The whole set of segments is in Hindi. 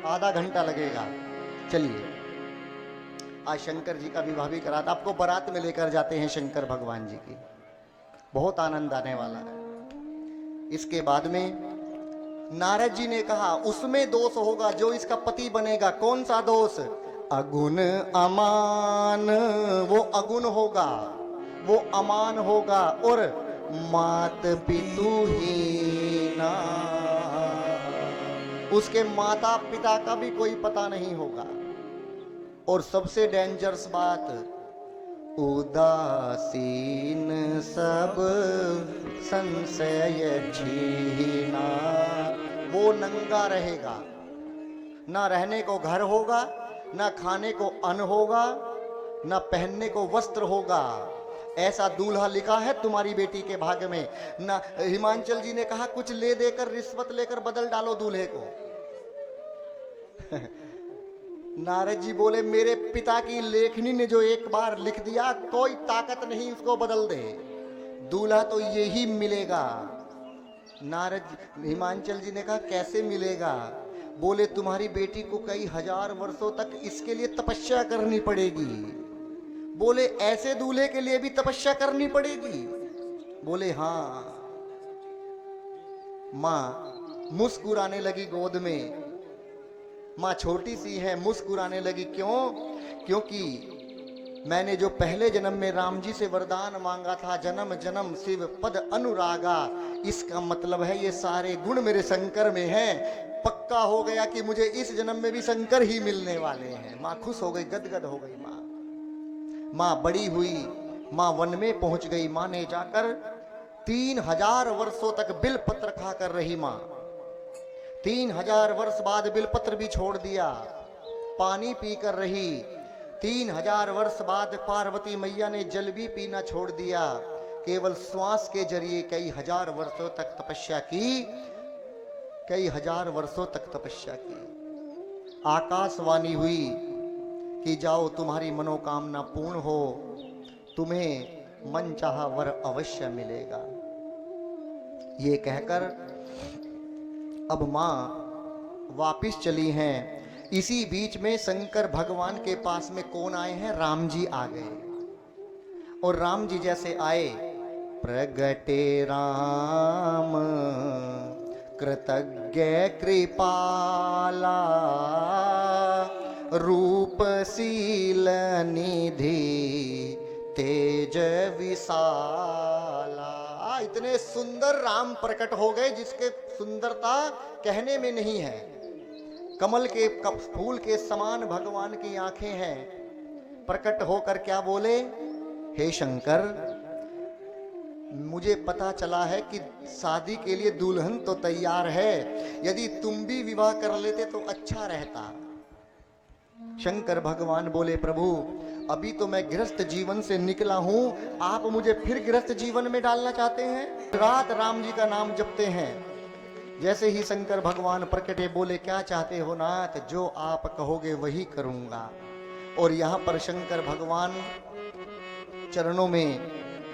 आधा घंटा लगेगा। चलिए, आज शंकर जी का विवाह भी करा था, आपको बारात में लेकर जाते हैं शंकर भगवान जी की, बहुत आनंद आने वाला है। इसके बाद में नारद जी ने कहा उसमें दोष होगा जो इसका पति बनेगा। कौन सा दोष? अगुण अमान, वो अगुण होगा, वो अमान होगा, और मात पितु हीना, उसके माता पिता का भी कोई पता नहीं होगा। और सबसे डेंजरस बात, उदासीन सब संशय छीना, वो नंगा रहेगा, ना रहने को घर होगा, ना खाने को अन्न होगा, ना पहनने को वस्त्र होगा। ऐसा दूल्हा लिखा है तुम्हारी बेटी के भाग्य में। ना हिमांचल जी ने कहा कुछ ले देकर रिश्वत लेकर बदल डालो दूल्हे को। नारद जी बोले मेरे पिता की लेखनी ने जो एक बार लिख दिया, कोई ताकत नहीं उसको बदल दे, दूल्हा तो यही मिलेगा। नारद हिमांचल जी ने कहा कैसे मिलेगा? बोले तुम्हारी बेटी को कई हजार वर्षों तक इसके लिए तपस्या करनी पड़ेगी। बोले ऐसे दूल्हे के लिए भी तपस्या करनी पड़ेगी? बोले हाँ। मां मुस्कुराने लगी गोद में, मां छोटी सी है, मुस्कुराने लगी। क्यों? क्योंकि मैंने जो पहले जन्म में राम जी से वरदान मांगा था, जन्म जन्म शिव पद अनुरागा, इसका मतलब है ये सारे गुण मेरे शंकर में हैं। पक्का हो गया कि मुझे इस जन्म में भी शंकर ही मिलने वाले हैं। मां खुश हो गई, गदगद हो गई। मां बड़ी हुई, मां वन में पहुंच गई। मां ने जाकर 3000 वर्षों तक बिलपत्र खाकर रही। मां 3000 वर्ष बाद बिलपत्र भी छोड़ दिया, पानी पीकर रही। 3000 वर्ष बाद पार्वती मैया ने जल भी पीना छोड़ दिया, केवल श्वास के जरिए कई हजार वर्षों तक तपस्या की, कई हजार वर्षों तक तपस्या की। आकाशवाणी हुई कि जाओ तुम्हारी मनोकामना पूर्ण हो, तुम्हें मनचाहा वर अवश्य मिलेगा। ये कहकर अब मां वापिस चली हैं। इसी बीच में शंकर भगवान के पास में कौन आए हैं? राम जी आ गए। और राम जी जैसे आए, प्रगटे राम कृतज्ञ कृपाला, रूपशील निधि तेज विशाला। इतने सुंदर राम प्रकट हो गए जिसके सुंदरता कहने में नहीं है। कमल के फूल के समान भगवान की आंखें हैं। प्रकट होकर क्या बोले? हे शंकर, मुझे पता चला है कि शादी के लिए दुल्हन तो तैयार है, यदि तुम भी विवाह कर लेते तो अच्छा रहता। शंकर भगवान बोले प्रभु अभी तो मैं गृहस्थ जीवन से निकला हूं, आप मुझे फिर गृहस्थ जीवन में डालना चाहते हैं? रात राम जी का नाम जपते हैं। जैसे ही शंकर भगवान प्रकटे, बोले क्या चाहते हो नाथ? जो आप कहोगे वही करूंगा। और यहाँ पर शंकर भगवान चरणों में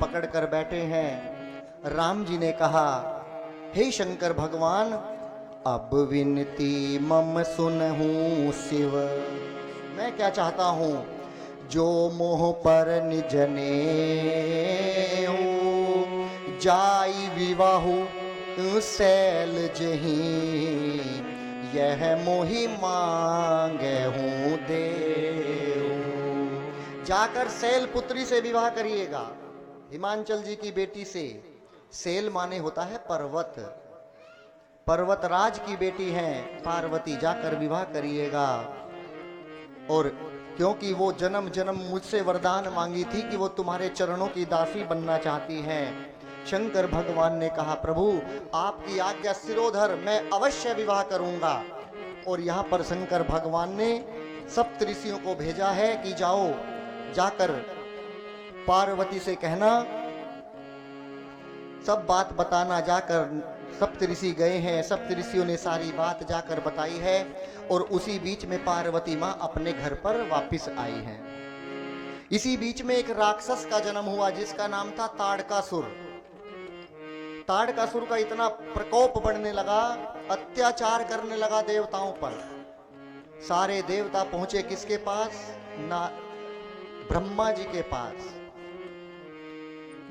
पकड़ कर बैठे हैं। राम जी ने कहा हे शंकर भगवान, अब विनती मम सुनहूं शिव। मैं क्या चाहता हूं? जो मोह पर निजने हो, जाई विवाहु शैल जही, यह मोहि मांगे हूं देव। जाकर शैल पुत्री से विवाह करिएगा, हिमांचल जी की बेटी से। शैल माने होता है पर्वत, पर्वतराज की बेटी हैं पार्वती, जाकर विवाह करिएगा। और क्योंकि वो जन्म जन्म मुझसे वरदान मांगी थी कि वो तुम्हारे चरणों की दासी बनना चाहती हैं। शंकर भगवान ने कहा प्रभु आपकी आज्ञा सिरोधर, मैं अवश्य विवाह करूंगा। और यहाँ पर शंकर भगवान ने सप्त ऋषियों को भेजा है कि जाओ, जाकर पार्वती से कहना, सब बात बताना। जाकर सप्त ऋषि गए हैं, सप्त ऋषियों ने सारी बात जाकर बताई है। और उसी बीच में पार्वती माँ अपने घर पर वापिस आई हैं। इसी बीच में एक राक्षस का जन्म हुआ जिसका नाम था ताड़कासुर। ताड़कासुर का इतना प्रकोप बढ़ने लगा, अत्याचार करने लगा देवताओं पर। सारे देवता पहुंचे किसके पास? ना ब्रह्मा जी के पास।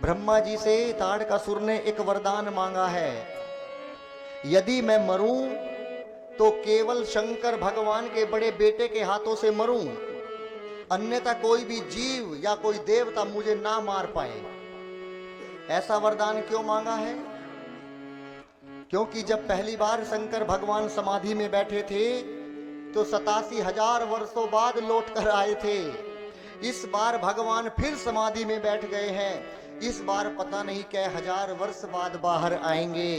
ब्रह्मा जी से ताड़कासुर ने एक वरदान मांगा है, यदि मैं मरूं तो केवल शंकर भगवान के बड़े बेटे के हाथों से मरूं, अन्यथा कोई भी जीव या कोई देवता मुझे ना मार पाए। ऐसा वरदान क्यों मांगा है? क्योंकि जब पहली बार शंकर भगवान समाधि में बैठे थे तो 87,000 वर्षों बाद लौट कर आए थे। इस बार भगवान फिर समाधि में बैठ गए हैं। इस बार पता नहीं क्या 1000 वर्ष बाद बाहर आएंगे।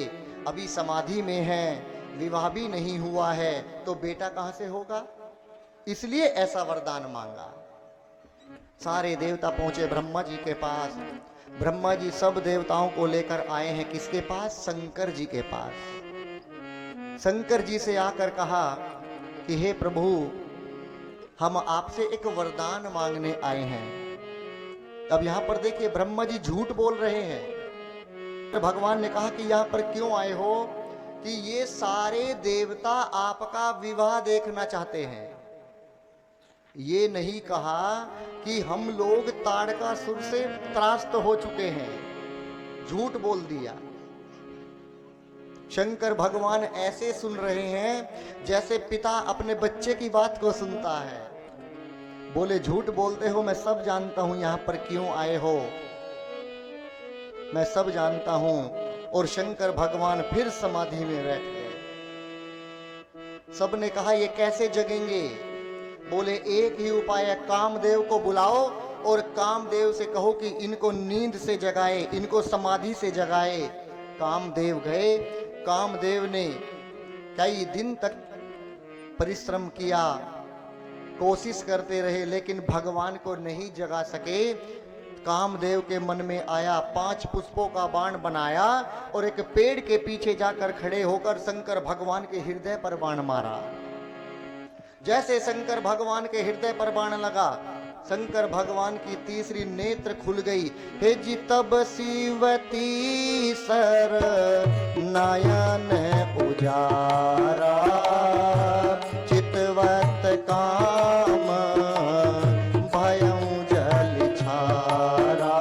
अभी समाधि में हैं, विवाह भी नहीं हुआ है, तो बेटा कहां से होगा? इसलिए ऐसा वरदान मांगा। सारे देवता पहुंचे ब्रह्मा जी के पास। ब्रह्मा जी सब देवताओं को लेकर आए हैं किसके पास? शंकर जी के पास। शंकर जी से आकर कहा कि हे प्रभु, हम आपसे एक वरदान मांगने आए हैं। अब यहां पर देखिए ब्रह्मा जी झूठ बोल रहे हैं। भगवान ने कहा कि यहां पर क्यों आए हो? कि ये सारे देवता आपका विवाह देखना चाहते हैं। ये नहीं कहा कि हम लोग ताड़कासुर से त्रास्त हो चुके हैं। झूठ बोल दिया। शंकर भगवान ऐसे सुन रहे हैं जैसे पिता अपने बच्चे की बात को सुनता है। बोले झूठ बोलते हो, मैं सब जानता हूं यहां पर क्यों आए हो, मैं सब जानता हूं। और शंकर भगवान फिर समाधि में बैठ गए। सबने कहा ये कैसे जगेंगे? बोले एक ही उपाय है, कामदेव को बुलाओ और कामदेव से कहो कि इनको नींद से जगाए, इनको समाधि से जगाए। कामदेव गए। कामदेव ने कई दिन तक परिश्रम किया, कोशिश करते रहे, लेकिन भगवान को नहीं जगा सके। कामदेव के मन में आया, 5 पुष्पों का बाण बनाया और एक पेड़ के पीछे जाकर खड़े होकर शंकर भगवान के हृदय पर बाण मारा। जैसे शंकर भगवान के हृदय पर बाण लगा, शंकर भगवान की तीसरी नेत्र खुल गई। हे जी तब शिवती सर नयन उजारा, चितवत काम भयं जल छारा,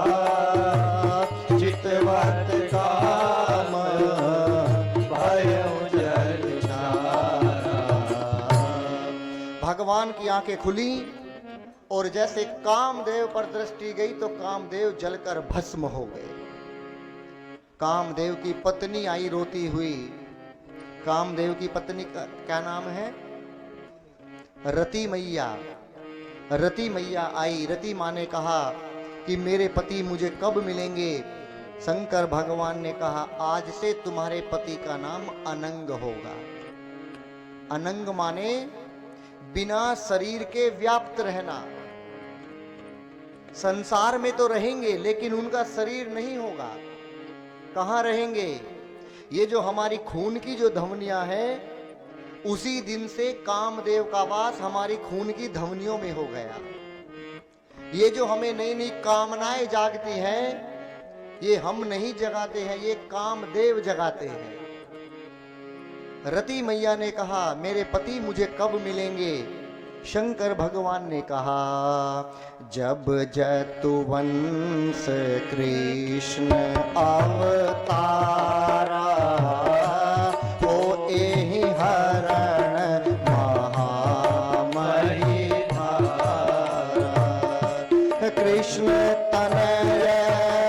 चितवत काम भयं जल छारा। भगवान की आंखें खुली और जैसे कामदेव पर दृष्टि गई तो कामदेव जलकर भस्म हो गए। कामदेव की पत्नी आई रोती हुई। कामदेव की पत्नी का क्या नाम है? रति मैया। रति मैया आई। रति माँ ने कहा कि मेरे पति मुझे कब मिलेंगे? शंकर भगवान ने कहा आज से तुम्हारे पति का नाम अनंग होगा। अनंग माने बिना शरीर के व्याप्त रहना। संसार में तो रहेंगे लेकिन उनका शरीर नहीं होगा। कहां रहेंगे? ये जो हमारी खून की जो धमनियां हैं, उसी दिन से कामदेव का वास हमारी खून की धमनियों में हो गया। ये जो हमें नई नई कामनाएं जागती हैं, ये हम नहीं जगाते हैं, ये कामदेव जगाते हैं। रति मैया ने कहा मेरे पति मुझे कब मिलेंगे? शंकर भगवान ने कहा जब जतुवंश कृष्ण अवतारा, हो एहि हरण महामही धारा। कृष्ण तनय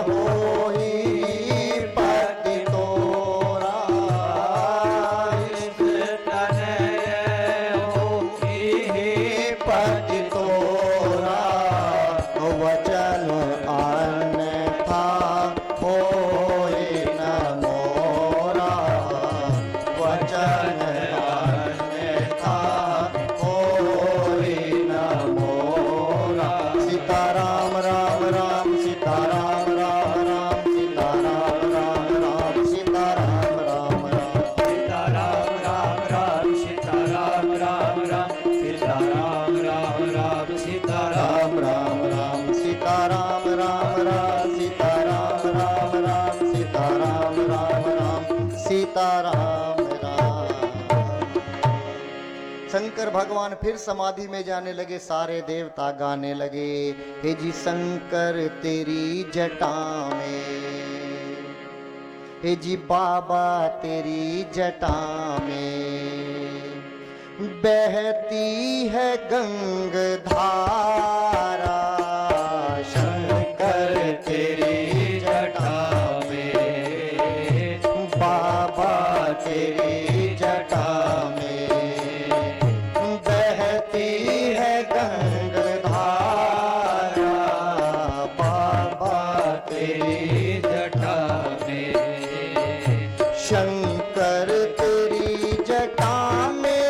होई पति तोरा, कृष्ण तनय होई पति तोरा। वचन अन्यथा होई न मोरा, भगवान फिर समाधि में जाने लगे। सारे देवता गाने लगे, हे जी शंकर तेरी जटा में, हे जी बाबा तेरी जटा में बहती है गंगधारा, शंकर तेरी जटा में, बाबा तेरी जटा में बहती है गंगधारा, बाबा तेरी जटा में, शंकर तेरी जटा में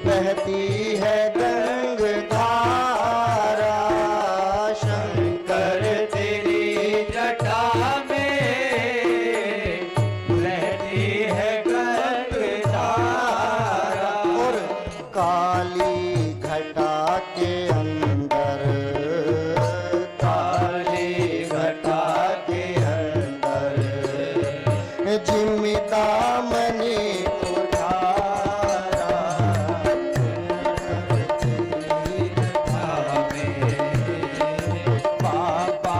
बहती है गंगधारा, शंकर तेरी जटा में बहती है गंगधारा। और काली घटा के अंदर, काली घटा के अंदर जिमिता मनी उठारा, बाबा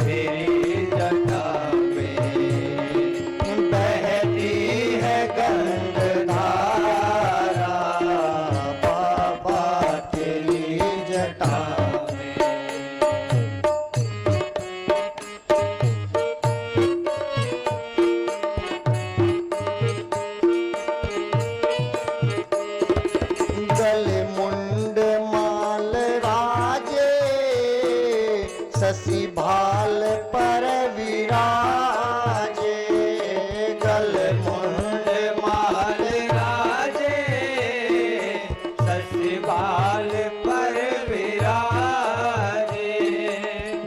तेरी जटा में बहती है गंगधारा, बाबा तेरी जटा में। गले मुंड माल राजे, शशि भाल पर विराजे, गले मुंड माल राजे, शशि भाल पर विराजे,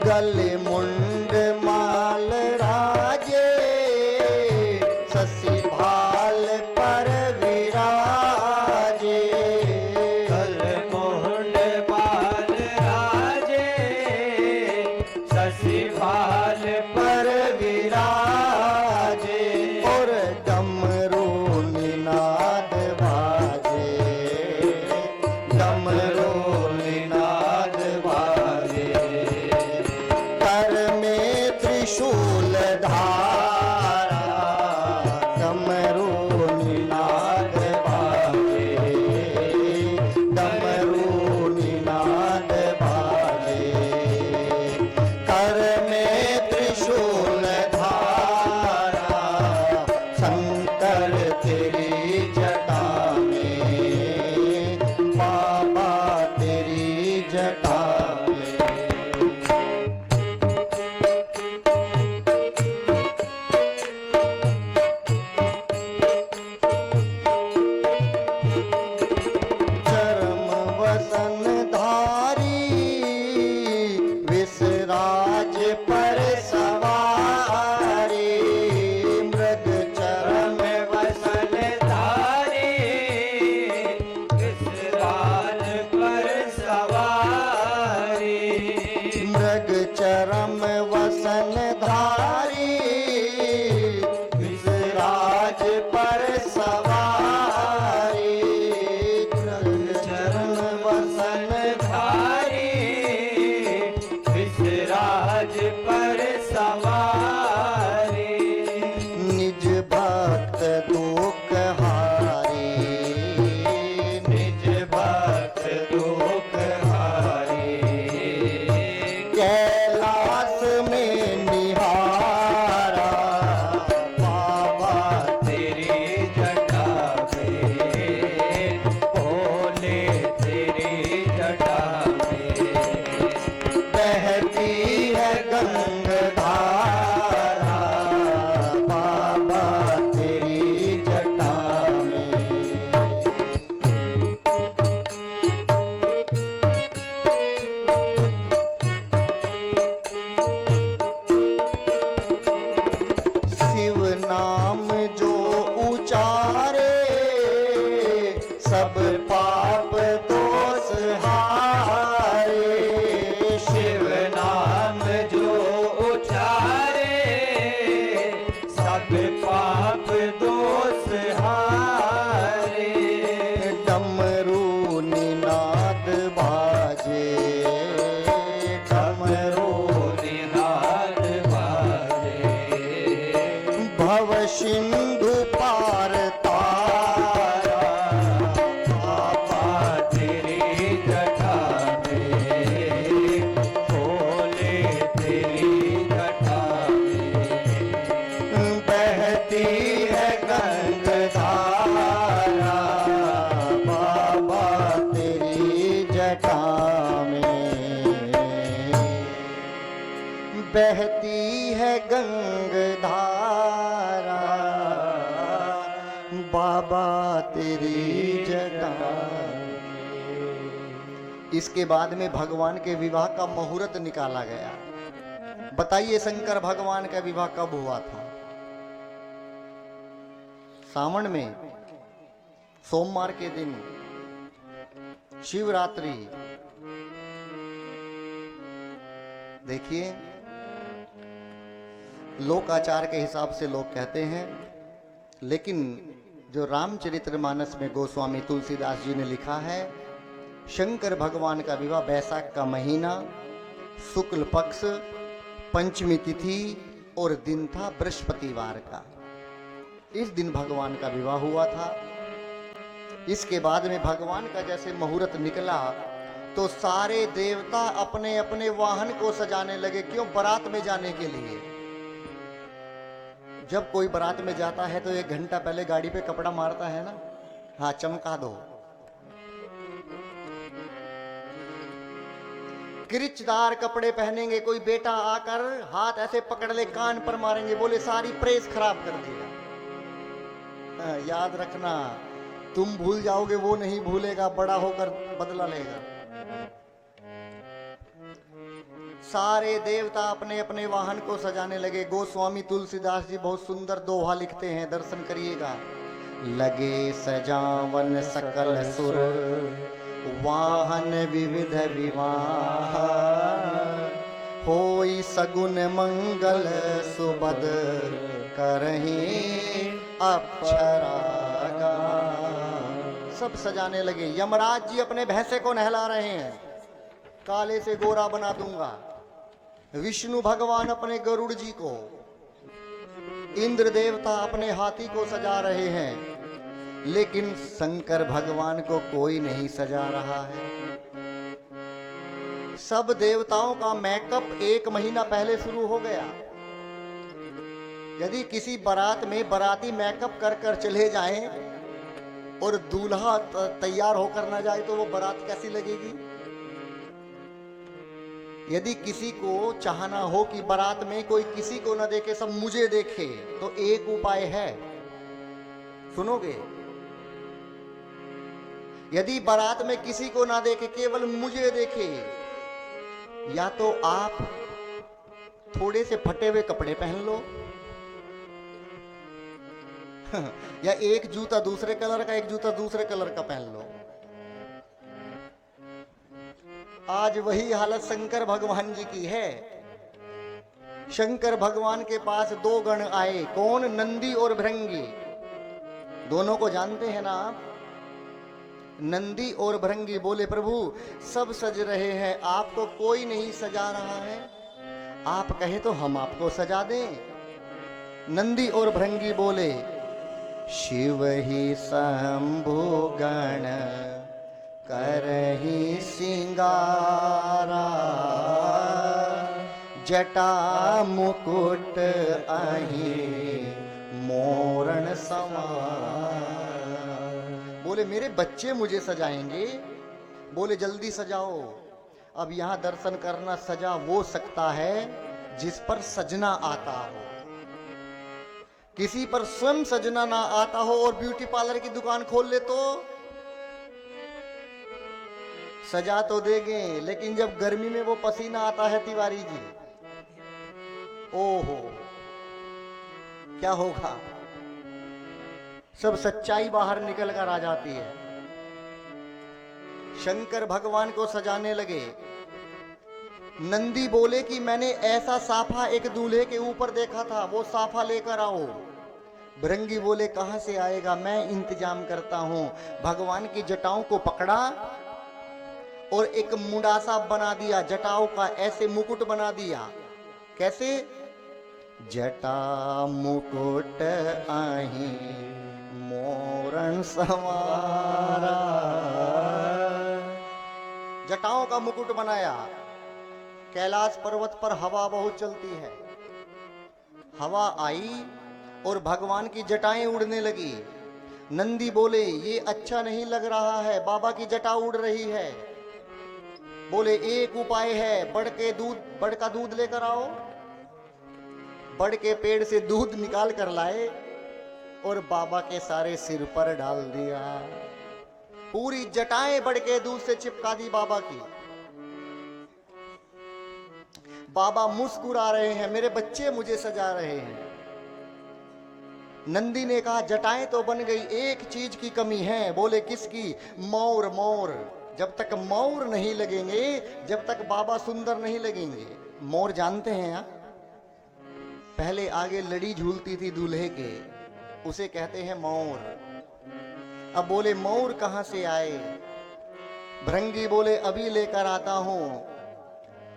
गले मुंड माल राजे, शशि भाल पर विराजे, गले मुंड माल राजे, शशि भाल पर विराजे, और डमरू निनाद बाजे, डमरू निनाद बाजे, कर में त्रिशूल धारा, डमरू निनाद बाजे, डमरू निनाद बाजे, कर में त्रिशूल धारा, शंकर तेरी जटा में, बाबा तेरी जटा में। चरम वसन धारी, विसराज पर सवारी, मृग चरम वसन धारी, विसराज पर सवारी, मृग चरम वसन धारी, विसराज पर सवारी, मृग चरम वसन धारी, विसराज पर सवारी, निज भक्त दुख हारी, निज भक्त दुख हारी, कैलाश में निहारा, बाबा तेरी जटा में, भोले तेरी जटा में बहती है गंगधारा, बाबा तेरी जटा में। शिव नाम जो उचारे, सब पाप दोष हारे, शिव नाम जो उचारे, सब पाप दोष हारे, इसके बाद में भगवान के विवाह का मुहूर्त निकाला गया। बताइए शंकर भगवान का विवाह कब हुआ था? सावन में सोमवार के दिन, शिवरात्रि। देखिए, लोकाचार के हिसाब से लोग कहते हैं, लेकिन जो रामचरितमानस में गोस्वामी तुलसीदास जी ने लिखा है, शंकर भगवान का विवाह बैसाख का महीना, शुक्ल पक्ष, पंचमी तिथि और दिन था बृहस्पतिवार का। इस दिन भगवान का विवाह हुआ था। इसके बाद में भगवान का जैसे मुहूर्त निकला तो सारे देवता अपने अपने वाहन को सजाने लगे। क्यों? बारात में जाने के लिए। जब कोई बारात में जाता है तो 1 घंटा पहले गाड़ी पे कपड़ा मारता है ना, हाँ चमका दो। किरचदार कपड़े पहनेंगे, कोई बेटा आकर हाथ ऐसे पकड़ ले, कान पर मारेंगे, बोले सारी प्रेस खराब कर दिया। याद रखना, तुम भूल जाओगे, वो नहीं भूलेगा, बड़ा होकर बदला लेगा। सारे देवता अपने अपने वाहन को सजाने लगे। गोस्वामी तुलसीदास जी बहुत सुंदर दोहा लिखते हैं, दर्शन करिएगा। लगे सजावन सकल सुर, वाहन विविध विवाह, होई सगुन मंगल सुबद, करहीं अप्सरा। सब सजाने लगे। यमराज जी अपने भैंसे को नहला रहे हैं, काले से गोरा बना दूंगा। विष्णु भगवान अपने गरुड़ जी को, इंद्र देवता अपने हाथी को सजा रहे हैं, लेकिन शंकर भगवान को कोई नहीं सजा रहा है। सब देवताओं का मेकअप 1 महीना पहले शुरू हो गया। यदि किसी बारात में बाराती मेकअप कर कर चले जाएं और दूल्हा तैयार होकर ना जाए तो वो बारात कैसी लगेगी? यदि किसी को चाहना हो कि बारात में कोई किसी को न देखे, सब मुझे देखे, तो एक उपाय है, सुनोगे? यदि बारात में किसी को ना देखे, केवल मुझे देखे, या तो आप थोड़े से फटे हुए कपड़े पहन लो या एक जूता दूसरे कलर का, एक जूता दूसरे कलर का पहन लो। आज वही हालत शंकर भगवान जी की है। शंकर भगवान के पास 2 गण आए। कौन? नंदी और भृंगी। दोनों को जानते हैं ना आप? नंदी और भृंगी बोले, प्रभु सब सज रहे हैं, आपको कोई नहीं सजा रहा है, आप कहे तो हम आपको सजा दें। नंदी और भृंगी बोले, शिव ही शंभु गण करहि सिंगारा, जटा मुकुट अहि मोरण समारा। बोले मेरे बच्चे मुझे सजाएंगे। बोले जल्दी सजाओ। अब यहां दर्शन करना, सजा वो सकता है जिस पर सजना आता हो। किसी पर स्वयं सजना ना आता हो और ब्यूटी पार्लर की दुकान खोल ले तो सजा तो देंगे, लेकिन जब गर्मी में वो पसीना आता है तिवारी जी, ओहो क्या होगा? सब सच्चाई बाहर निकल कर आ जाती है। शंकर भगवान को सजाने लगे। नंदी बोले कि मैंने ऐसा साफा एक दूल्हे के ऊपर देखा था, वो साफा लेकर आओ। भृंगी बोले कहां से आएगा, मैं इंतजाम करता हूं। भगवान की जटाओं को पकड़ा और एक मुंडासा बना दिया, जटाओं का ऐसे मुकुट बना दिया। कैसे? जटा मुकुट आही मोरण सवारा। जटाओं का मुकुट बनाया। कैलाश पर्वत पर हवा बहुत चलती है। हवा आई और भगवान की जटाएं उड़ने लगी। नंदी बोले ये अच्छा नहीं लग रहा है, बाबा की जटा उड़ रही है। बोले एक उपाय है, बड़ का दूध लेकर आओ। बड़ के पेड़ से दूध निकाल कर लाए और बाबा के सारे सिर पर डाल दिया। पूरी जटाएं बढ़ के दूध से चिपका दी बाबा की। बाबा मुस्कुरा रहे हैं, मेरे बच्चे मुझे सजा रहे हैं। नंदी ने कहा जटाएं तो बन गई, एक चीज की कमी है। बोले किसकी? मौर। मौर जब तक मौर नहीं लगेंगे, जब तक बाबा सुंदर नहीं लगेंगे। मौर जानते हैं आप? पहले आगे लड़ी झूलती थी दूल्हे के, उसे कहते हैं मौर। अब बोले मौर कहां से आए? भृंगी बोले अभी लेकर आता हूं।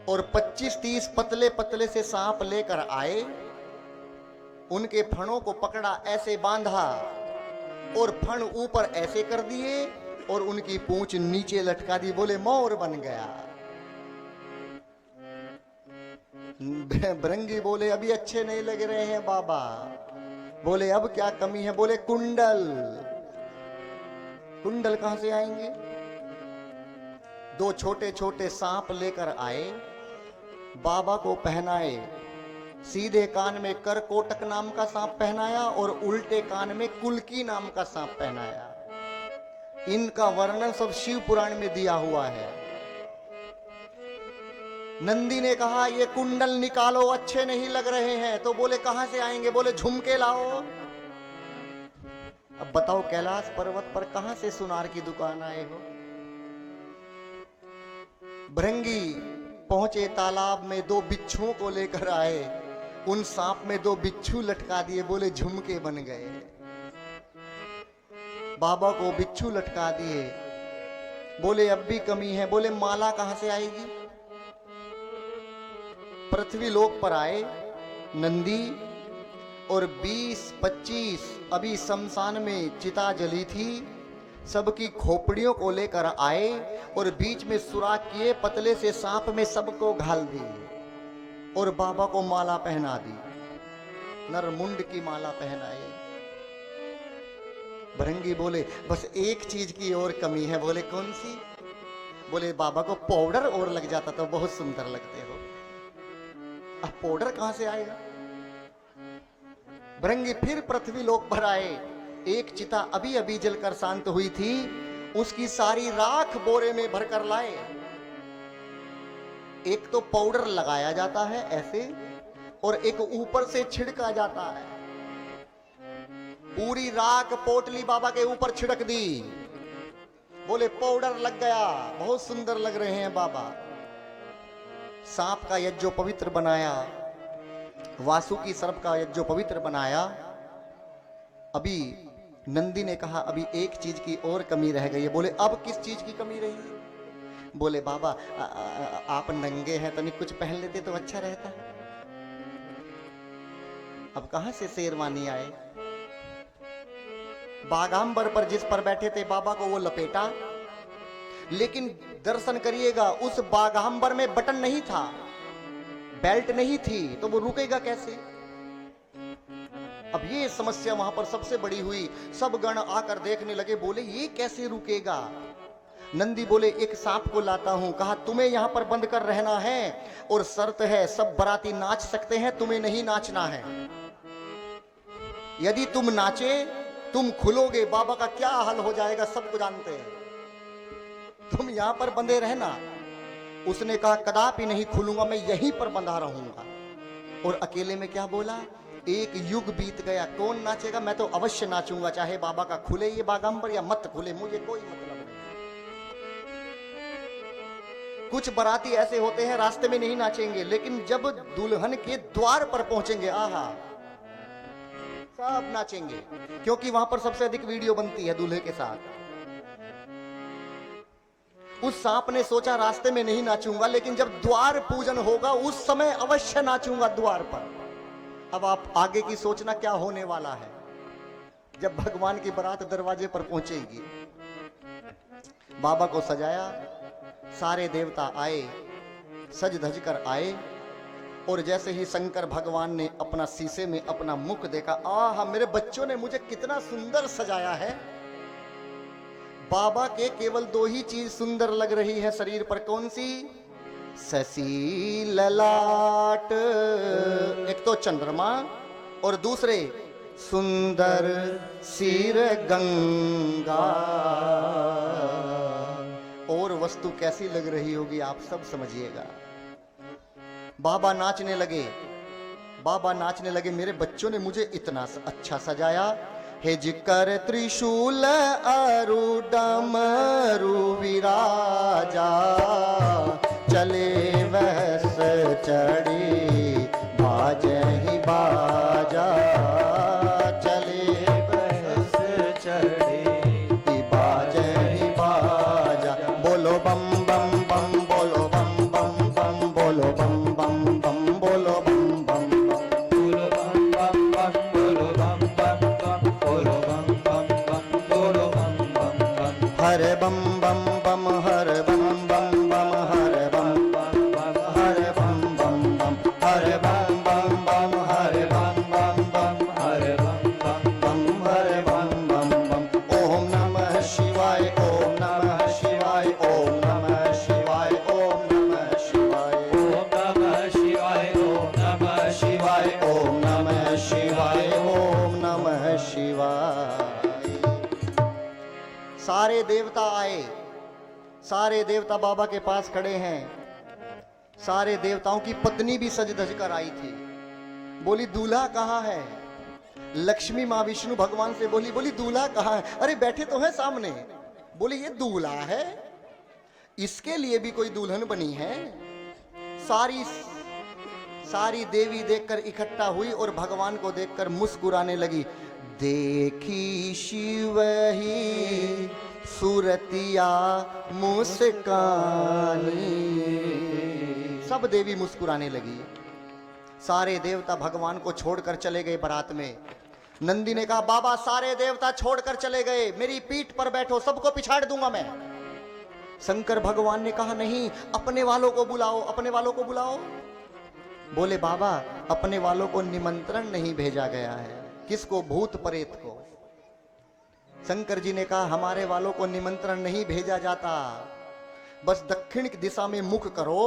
और 25-30 पतले पतले से सांप लेकर आए, उनके फणों को पकड़ा, ऐसे बांधा और फण ऊपर ऐसे कर दिए और उनकी पूंछ नीचे लटका दी। बोले मौर बन गया। भृंगी बोले अभी अच्छे नहीं लग रहे हैं बाबा। बोले अब क्या कमी है? बोले कुंडल। कुंडल कहां से आएंगे? 2 छोटे छोटे सांप लेकर आए, बाबा को पहनाए। सीधे कान में करकोटक नाम का सांप पहनाया और उल्टे कान में कुल्की नाम का सांप पहनाया। इनका वर्णन सब शिव पुराण में दिया हुआ है। नंदी ने कहा ये कुंडल निकालो, अच्छे नहीं लग रहे हैं। तो बोले कहां से आएंगे? बोले झुमके लाओ। अब बताओ कैलाश पर्वत पर कहां से सुनार की दुकान आए हो? भृंगी पहुंचे तालाब में, 2 बिच्छुओं को लेकर आए, उन सांप में 2 बिच्छू लटका दिए। बोले झुमके बन गए। बाबा को बिच्छू लटका दिए। बोले अब भी कमी है। बोले माला कहां से आएगी? पृथ्वी लोक पर आए नंदी और 20-25 अभी शमशान में चिता जली थी, सबकी खोपड़ियों को लेकर आए और बीच में सुराख किए, पतले से सांप में सबको घाल दी और बाबा को माला पहना दी। नरमुंड की माला पहनाई। भृंगी बोले बस एक चीज की और कमी है। बोले कौन सी? बोले बाबा को पाउडर और लग जाता तो बहुत सुंदर लगते हो। अब पाउडर कहां से आएगा? भृंगी फिर पृथ्वी लोक पर आए। एक चिता अभी अभी जलकर शांत हुई थी, उसकी सारी राख बोरे में भरकर लाए। एक तो पाउडर लगाया जाता है ऐसे, और एक ऊपर से छिड़का जाता है। पूरी राख पोटली बाबा के ऊपर छिड़क दी। बोले पाउडर लग गया, बहुत सुंदर लग रहे हैं बाबा। सांप का यज्ञो पवित्र बनाया, वासुकी सर्प का यज्ञो पवित्र बनाया। अभी नंदी ने कहा अभी एक चीज की और कमी रह गई है। बोले अब किस चीज की कमी रही है? बोले बाबा आप नंगे हैं, तनिक कुछ पहन लेते तो अच्छा रहता। अब कहां से शेरवानी आए? बागांबर पर जिस पर बैठे थे बाबा को वो लपेटा, लेकिन दर्शन करिएगा उस बागांबर में बटन नहीं था, बेल्ट नहीं थी, तो वो रुकेगा कैसे? अब ये समस्या वहां पर सबसे बड़ी हुई। सब गण आकर देखने लगे, बोले ये कैसे रुकेगा? नंदी बोले एक सांप को लाता हूं। कहा तुम्हें यहां पर बंद कर रहना है और शर्त है सब बराती नाच सकते हैं, तुम्हें नहीं नाचना है। यदि तुम नाचे, तुम खुलोगे, बाबा का क्या हाल हो जाएगा सबको जानते हैं। तुम यहां पर बंधे रहना। उसने कहा कदापि नहीं खुलूंगा, मैं यहीं पर बंधा रहूंगा। और अकेले में क्या बोला? एक युग बीत गया, कौन नाचेगा? मैं तो अवश्य नाचूंगा, चाहे बाबा का खुले ये बागांबर या मत खुले, मुझे कोई मतलब नहीं। कुछ बराती ऐसे होते हैं रास्ते में नहीं नाचेंगे, लेकिन जब दुल्हन के द्वार पर पहुंचेंगे, आहा, सब नाचेंगे, क्योंकि वहां पर सबसे अधिक वीडियो बनती है दूल्हे के साथ। उस सांप ने सोचा रास्ते में नहीं नाचूंगा, लेकिन जब द्वार पूजन होगा उस समय अवश्य नाचूंगा द्वार पर। अब आप आगे की सोचना क्या होने वाला है जब भगवान की बारात दरवाजे पर पहुंचेगी। बाबा को सजाया, सारे देवता आए, सज धज कर आए, और जैसे ही शंकर भगवान ने अपना शीशे में अपना मुख देखा, आहा मेरे बच्चों ने मुझे कितना सुंदर सजाया है। बाबा के केवल 2 ही चीज सुंदर लग रही है शरीर पर। कौन सी? शशि ललाट, एक तो चंद्रमा और दूसरे सुंदर सिर गंगा। और वस्तु कैसी लग रही होगी आप सब समझिएगा। बाबा नाचने लगे, बाबा नाचने लगे। मेरे बच्चों ने मुझे इतना अच्छा सजाया। हे जिकर त्रिशूल अरु डमरू विराजा, चले वहस चढ़ी बाजहि बाजा, चले वहस चढ़ी बाजहि बाजा। बोलो बम बम बम, बोलो बम बम बम, बोलो बम बम बम, बोलो बम बम बम, बोलो बम बम बम, बोलो बम बम बम, बोलो बम बम बम, बोलो बम बम बम। हरे बम बम बम, हरे बम बम बम, हरे बम बम बम हरे बम बम बम, हरे बम बम बम, हरे बम बम बम, हरे बम बम बम हरे बम बम बम। ओम नमः शिवाय, ओम नमः शिवाय, ओम नमः शिवाय, ओम नमः शिवाय, ओम नमः शिवाय, ओम नमः शिवाय, ओम नमः शिवाय, ओम नमः शिवाय। सारे देवता आए, सारे देवता बाबा के पास खड़े हैं। सारे देवताओं की पत्नी भी सज धज कर आई थी। बोली दूल्हा कहाँ है? लक्ष्मी माँ विष्णु भगवान से बोली, बोली दूल्हा कहाँ है? अरे बैठे तो है सामने। बोली ये दूल्हा है, इसके लिए भी कोई दुल्हन बनी है? सारी सारी देवी देखकर इकट्ठा हुई और भगवान को देखकर मुस्कुराने लगी। देखी शिव ही सूरतिया मुस्कानी। सब देवी मुस्कुराने लगी। सारे देवता भगवान को छोड़कर चले गए बारात में। नंदी ने कहा बाबा सारे देवता छोड़कर चले गए, मेरी पीठ पर बैठो, सबको पिछाड़ दूंगा मैं। शंकर भगवान ने कहा नहीं, अपने वालों को बुलाओ, अपने वालों को बुलाओ। बोले बाबा अपने वालों को निमंत्रण नहीं भेजा गया है। किसको? भूत प्रेत को। शंकर जी ने कहा हमारे वालों को निमंत्रण नहीं भेजा जाता, बस दक्षिण की दिशा में मुख करो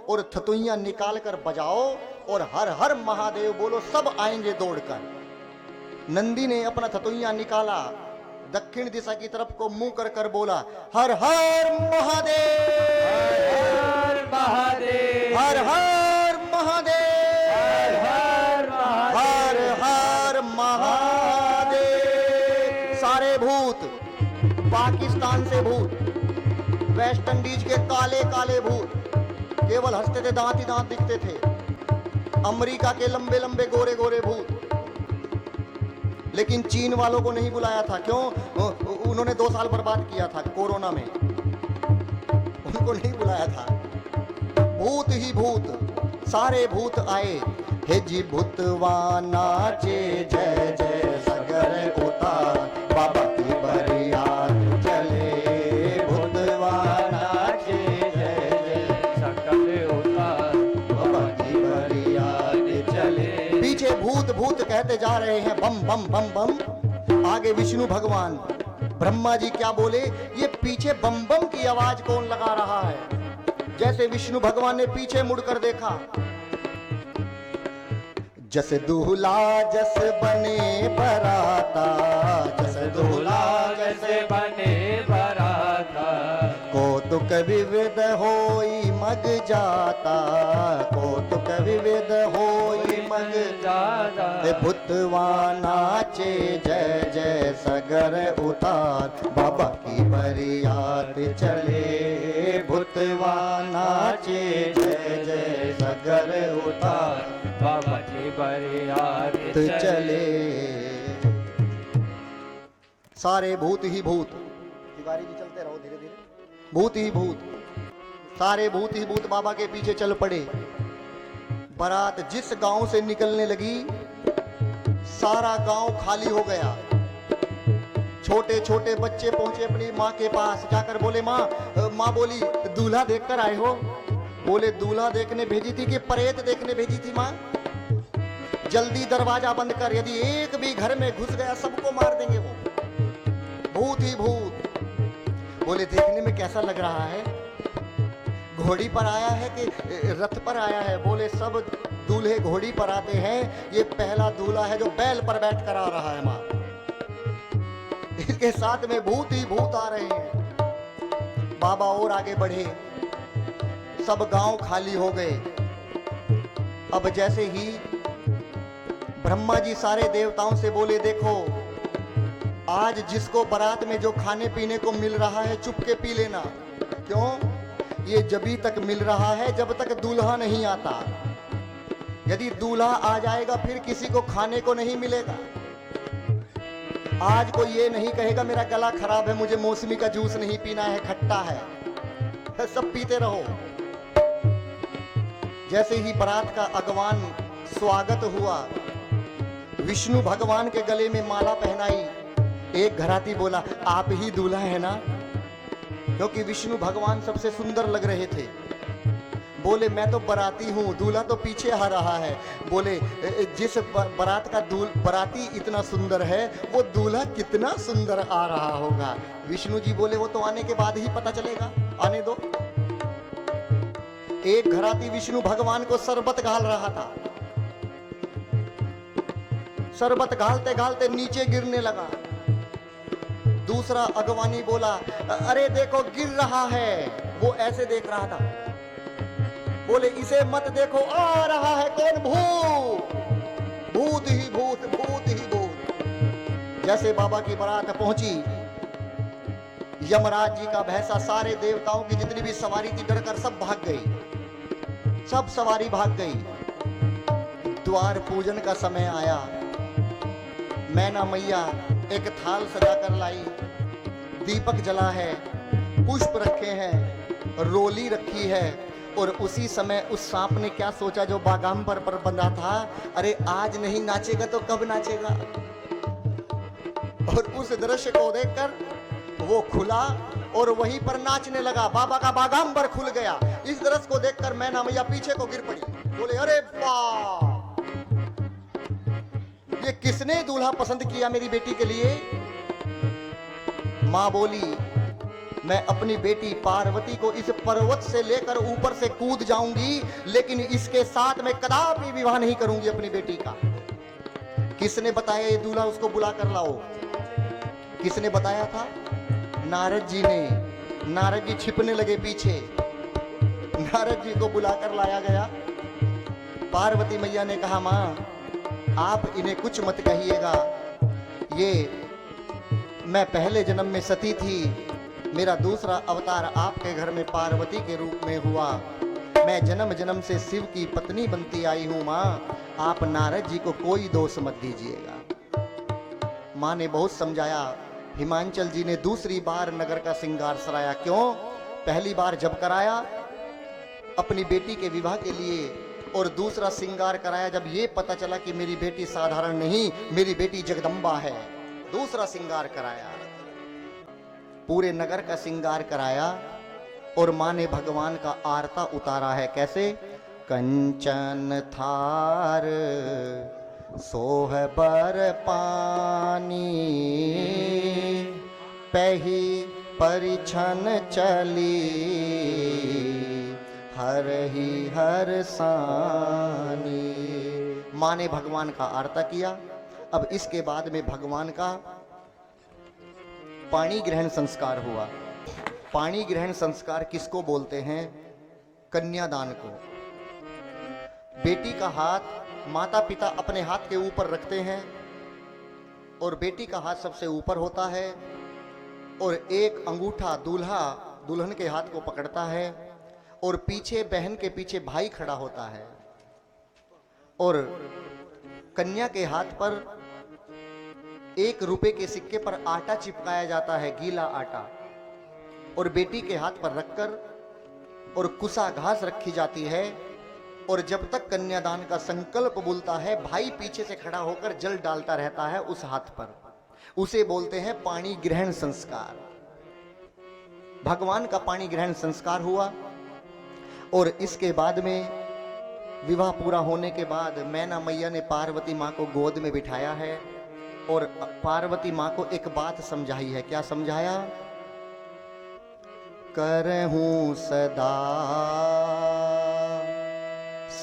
और थतुइयां निकाल कर बजाओ और हर हर महादेव बोलो, सब आएंगे दौड़कर। नंदी ने अपना थतुइयां निकाला, दक्षिण दिशा की तरफ को मुंह कर कर बोला हर हर महादेव, हर महादेव, हर हर महादेव, हर हर महादेव। सारे भूत, पाकिस्तान से भूत, वेस्ट इंडीज के काले काले भूत, केवल हंसते थे, दांत ही दांत दिखते थे। अमेरिका के लंबे लंबे गोरे गोरे भूत। लेकिन चीन वालों को नहीं बुलाया था। क्यों? उन्होंने 2 साल बर्बाद किया था कोरोना में, उनको नहीं बुलाया था। भूत ही भूत, सारे भूत आए। हे जी भूतवा नाचे जय जय सगर उतार, बाबा की बरियात चले। भूतवा नाचे जय जय सकल उतार, बाबा की बरियात चले। पीछे भूत भूत कहते जा रहे हैं बम बम बम बम। आगे विष्णु भगवान। ब्रह्मा जी क्या बोले? ये पीछे बम बम की आवाज कौन लगा रहा है? जैसे विष्णु भगवान ने पीछे मुड़कर देखा, जस दूल्हा जस बने बराता, जस दूल्हा जैसे बने बराता, कौतुक विविध होई मग जाता, कौतुक विविध होई मग जाता। भूतवा नाचे जय जय सगर उतार, बाबा की बरियात चले। भूतवा नाचे जय जय सगर उतार, बाबा की बरियात चले। सारे भूत ही भूत, तिवारी जी चलते रहो धीरे धीरे। भूत ही भूत, सारे भूत ही भूत बाबा के पीछे चल पड़े। बारात जिस गांव से निकलने लगी, सारा गांव खाली हो गया। छोटे छोटे बच्चे पहुंचे अपनी माँ के पास, जाकर बोले माँ, माँ बोली दूल्हा देखकर आए हो? बोले दूल्हा देखने भेजी थी कि प्रेत देखने भेजी थी माँ? जल्दी दरवाजा बंद कर, यदि एक भी घर में घुस गया सबको मार देंगे वो। भूत ही भूत। बोले देखने में कैसा लग रहा है? घोड़ी पर आया है कि रथ पर आया है? बोले सब दूल्हे घोड़ी पर आते हैं, ये पहला दूल्हा है जो बैल पर बैठ कर आ रहा है माँ। इसके साथ में भूत ही भूत आ रहे हैं। बाबा और आगे बढ़े, सब गांव खाली हो गए। अब जैसे ही ब्रह्मा जी सारे देवताओं से बोले, देखो आज जिसको बारात में जो खाने पीने को मिल रहा है चुपके पी लेना। क्यों? ये जभी तक मिल रहा है जब तक दूल्हा नहीं आता। यदि दूल्हा आ जाएगा फिर किसी को खाने को नहीं मिलेगा। आज कोई ये नहीं कहेगा मेरा गला खराब है, मुझे मौसमी का जूस नहीं पीना है, खट्टा है। सब पीते रहो। जैसे ही बारात का अगवान स्वागत हुआ, विष्णु भगवान के गले में माला पहनाई। एक घराती बोला, आप ही दूल्हा है ना? क्योंकि विष्णु भगवान सबसे सुंदर लग रहे थे। बोले मैं तो बराती हूँ, दूल्हा तो पीछे आ रहा है। बोले जिस बारात का बराती इतना सुंदर है, वो दूल्हा कितना सुंदर आ रहा होगा। विष्णु जी बोले वो तो आने के बाद ही पता चलेगा, आने दो। एक घराती विष्णु भगवान को शरबत घाल रहा था। शरबत घालते घालते नीचे गिरने लगा। दूसरा अगवानी बोला, अरे देखो गिर रहा है। वो ऐसे देख रहा था। बोले इसे मत देखो, आ रहा है कौन? भूत। भूत ही भूत, भूत ही भूत। जैसे बाबा की बारात पहुंची, यमराज जी का भैंसा, सारे देवताओं की जितनी भी सवारी थी डरकर सब भाग गई। सब सवारी भाग गई। द्वार पूजन का समय आया। मैना मैया एक थाल सजा कर लाई, दीपक जला है, पुष्प रखे हैं, रोली रखी है। और उसी समय उस सांप ने क्या सोचा जो बागांबर पर बंधा था, अरे आज नहीं नाचेगा तो कब नाचेगा। और उस दृश्य को देखकर वो खुला और वहीं पर नाचने लगा। बाबा का बागांबर खुल गया। इस दृश्य को देखकर मैना मैया पीछे को गिर पड़ी। बोले अरे वाह, ये किसने दूल्हा पसंद किया मेरी बेटी के लिए? मां बोली, मैं अपनी बेटी पार्वती को इस पर्वत से लेकर ऊपर से कूद जाऊंगी, लेकिन इसके साथ मैं कदापि विवाह नहीं करूंगी अपनी बेटी का। किसने बताया ये दूल्हा उसको बुला कर लाओ? किसने बताया था? नारद जी ने। नारद जी छिपने लगे पीछे। नारद जी को बुलाकर लाया गया। पार्वती मैया ने कहा, मां आप इन्हें कुछ मत कहिएगा, ये मैं पहले जन्म में सती थी, मेरा दूसरा अवतार आपके घर में पार्वती के रूप में हुआ। मैं जन्म जन्म से शिव की पत्नी बनती आई हूं। माँ आप नारद जी को कोई दोष मत दीजिएगा। माँ ने बहुत समझाया। हिमांचल जी ने दूसरी बार नगर का श्रृंगार सराया। क्यों? पहली बार जब कराया अपनी बेटी के विवाह के लिए, और दूसरा श्रृंगार कराया जब ये पता चला कि मेरी बेटी साधारण नहीं, मेरी बेटी जगदम्बा है। दूसरा श्रृंगार कराया, पूरे नगर का श्रृंगार कराया। और माँ ने भगवान का आरता उतारा है। कैसे? कंचन थार सोहबर पानी, पही परिछन चली, हर ही हर सानी। माँ ने भगवान का आरता किया। अब इसके बाद में भगवान का पाणी ग्रहण संस्कार हुआ। पाणी ग्रहण संस्कार किसको बोलते हैं? कन्यादान को। बेटी का हाथ माता पिता अपने हाथ के ऊपर रखते हैं और बेटी का हाथ सबसे ऊपर होता है, और एक अंगूठा दूल्हा दुल्हन के हाथ को पकड़ता है, और पीछे बहन के पीछे भाई खड़ा होता है, और कन्या के हाथ पर 1 रुपए के सिक्के पर आटा चिपकाया जाता है, गीला आटा, और बेटी के हाथ पर रखकर और कुसा घास रखी जाती है। और जब तक कन्यादान का संकल्प बोलता है, भाई पीछे से खड़ा होकर जल डालता रहता है उस हाथ पर। उसे बोलते हैं पाणी ग्रहण संस्कार। भगवान का पाणी ग्रहण संस्कार हुआ। और इसके बाद में विवाह पूरा होने के बाद मैना मैया ने पार्वती माँ को गोद में बिठाया है, और पार्वती माँ को एक बात समझाई है। क्या समझाया? करहूं सदा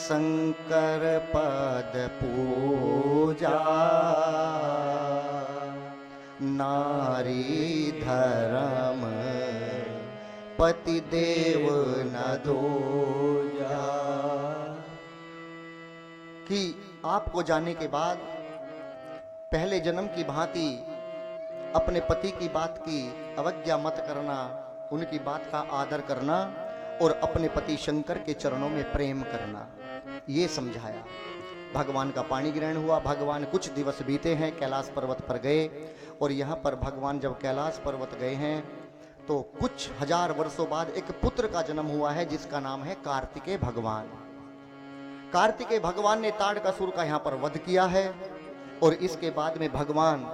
शंकर पद पूजा, नारी धर्म पति देव न दूजा। कि आपको जाने के बाद पहले जन्म की भांति अपने पति की बात की अवज्ञा मत करना, उनकी बात का आदर करना और अपने पति शंकर के चरणों में प्रेम करना, ये समझाया। भगवान का पाणी ग्रहण हुआ। भगवान कुछ दिवस बीते हैं, कैलाश पर्वत पर गए। और यहाँ पर भगवान जब कैलाश पर्वत गए हैं तो कुछ हजार वर्षों बाद एक पुत्र का जन्म हुआ है जिसका नाम है कार्तिकेय भगवान। कार्तिकेय भगवान ने ताड़कासुर का यहाँ पर वध किया है और इसके बाद में भगवान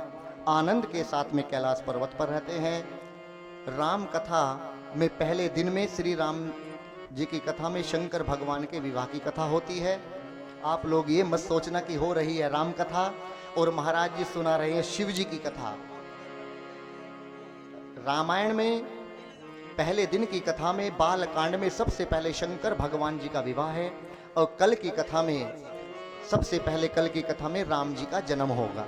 आनंद के साथ में कैलाश पर्वत पर रहते हैं। राम कथा में पहले दिन में श्री राम जी की कथा में शंकर भगवान के विवाह की कथा होती है। आप लोग ये मत सोचना कि हो रही है राम कथा और महाराज जी सुना रहे हैं शिव जी की कथा। रामायण में पहले दिन की कथा में बाल कांड में सबसे पहले शंकर भगवान जी का विवाह है और कल की कथा में सबसे पहले कल की कथा में राम जी का जन्म होगा।